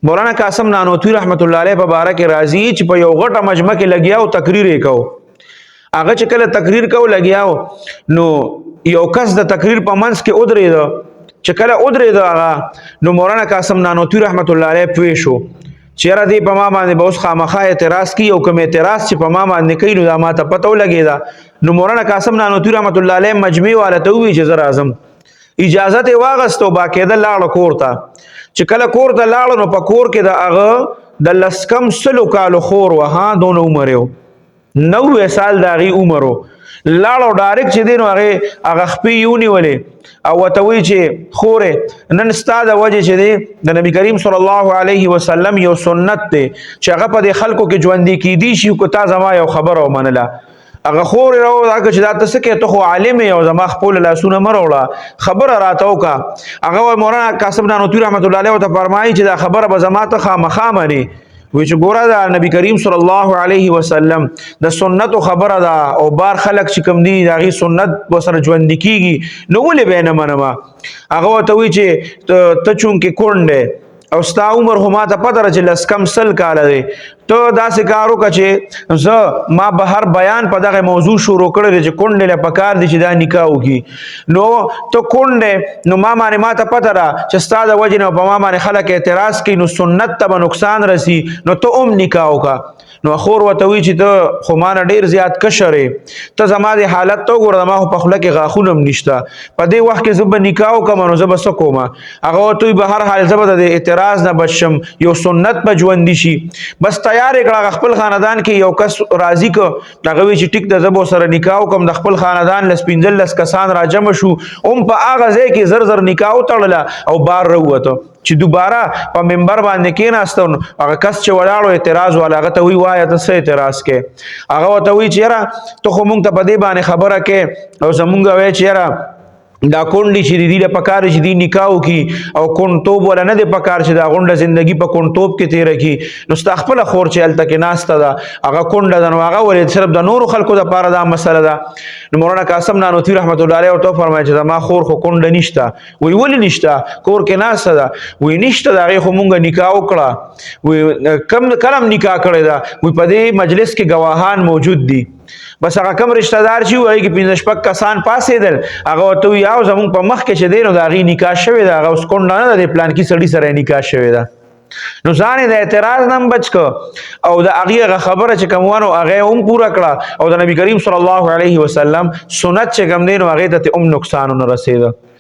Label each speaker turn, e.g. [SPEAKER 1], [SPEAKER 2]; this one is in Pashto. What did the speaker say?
[SPEAKER 1] مولانا قاسم نانوتوی رحمت الله علیه په باره کې راځي چې په یو غټه مجمع کې لګیاو تقریر یې کو. هغه چې کله تقریر کو لګیاو نو یو کس د تقریر په منځ کې ودرېده چې کله ودرېده هغه نو مولانا قاسم نانوتوی رحمت الله علیه پوه شو چې را دې په ما باندې به اوس خامخا اعتراض کوي او کوم اعتراض چې په ما باندې کوي نو دا ما ته پته ولګېده. نو مولانا قاسم نانوتوی رحمت الله علیه مجمع والا ته ووایي چې زه راځم. اجازه یې واغستو باقاعده لاړه کور ته. چې کله کور ته لاړه نو په کور کې د هغه د لس کم سلو کالو خور وه ها دونه عمر یو 90 سال د هغې عمر و. لاړو ډایرکټ چې دی نو هغه خپې یې ونیولې او ورته وایي چې خورې نن ستا د وجې چې دی د نبي کریم صلی الله علیه وسلم یو سنت دی چې هغه په دې خلکو کې ژوندي کیدی شي که تا زما یو خبره ومنله. هغه خور راو هغه چې دا ته څه کوې ته خو عالم یې او زما خپل لاسونه مه راوړه خبره راته وکړه. هغه مولانا قاسم نانوتوی رحمت الله علیه ورته فرمایي چې دا خبره به زما ته خامخا منې. وی چې ګوره دا نبی کریم صلی الله علیه وسلم د سنتو خبره ده او بار خلق چې کوم دي د هغې سنت ورسره ژوندي کېږي نو ولې به یې نه منمه. هغه ورته وایي چې ته چونکې کونډ دی او ستا عمر خو ما ته پته ده چې لس کم سل کاله دی ته داسې کار وکړه چې زه ما به هر بیان په دغه موضوع شروع کړی دی چې کونډې له پکار دی چې دا نکاح وکړي. نو ته کونډ دی نو ما باندې ما ته پته ده چې ستا د وجې نه په ما باندې خلک اعتراض کوي نو سنت ته به نقصان رسي نو ته هم نکاح وکړه. نو خور ورته وایي چې ته خو ما نه ډېر زیات کشر یې ته زما د حالت ته وګوره زما خو په خوله کې غاښونه هم نشته په دې وخت کې زه به نکاح وکړم نو زه به څه کومه. هغه ورته وایي به هر حال زه به د اعتراض نه بچ شم یو سنت به ژوندي شي. بس تیار یې کړه خپل خاندان کې یو کس راضي که هغه وایي چې ټیک ده زه به ورسره نکاح وکړم. د خپل خاندان لس 15 کسان راجمع شو هم په هغه ځای کې زر زر نکاح وتړله او بار راووته چې دوباره په منبر باندې کېناسته هغه کس چې ولاړو اعتراض والا هغه ته وایي وایه ته څه اعتراض کې. هغه ورته وایي چې یاره ته خو مونږ ته په دې باندې خبره کې او زمونږ وایي چې یاره دا کونډې چې د دې له پکار چې دې نکاح وکړي او کونډتوب ولا نه دی پکار چې دا غونډه زندګي په کونډتوب کې تېره کړي. نو ستا خپله خور چې هلته کې ناسته ده هغه کونډه ده نو هغه ولې صرف د نورو خلکو دپاره دا مسله ده. نو مولانا قاسم نانوتوی رحمت الله علیه ورته وفرمایل چې زما خور خو کونډه نشته. وایي ولې نشته کور کې ناسته ده. وایي نشته د هغې خو مونږ نکاح وکړه. وایي کله هم نکاح کړې ده. وایي په دې مجلس کې ګواهان موجود دي. بس هغه کم رشتہ دار چې وایي کې 15 شپږ کسان پاسېدل هغه ورته وایي او زمونږ په مخ کې چې دی نو د هغې نکاح شوې ده هغه اوس کونډه نه ده د پلانکي سړي سره یې نکاح شوې ده. نو ځان یې د اعتراض نه هم بچ که او د هغې هغه خبره چې کوم وه نو هغه هم پوره کړه او د نبي کریم صلی الله علیه وسلم سنت چې کوم دی نو هغې ته هم نقصان ونه رسېده.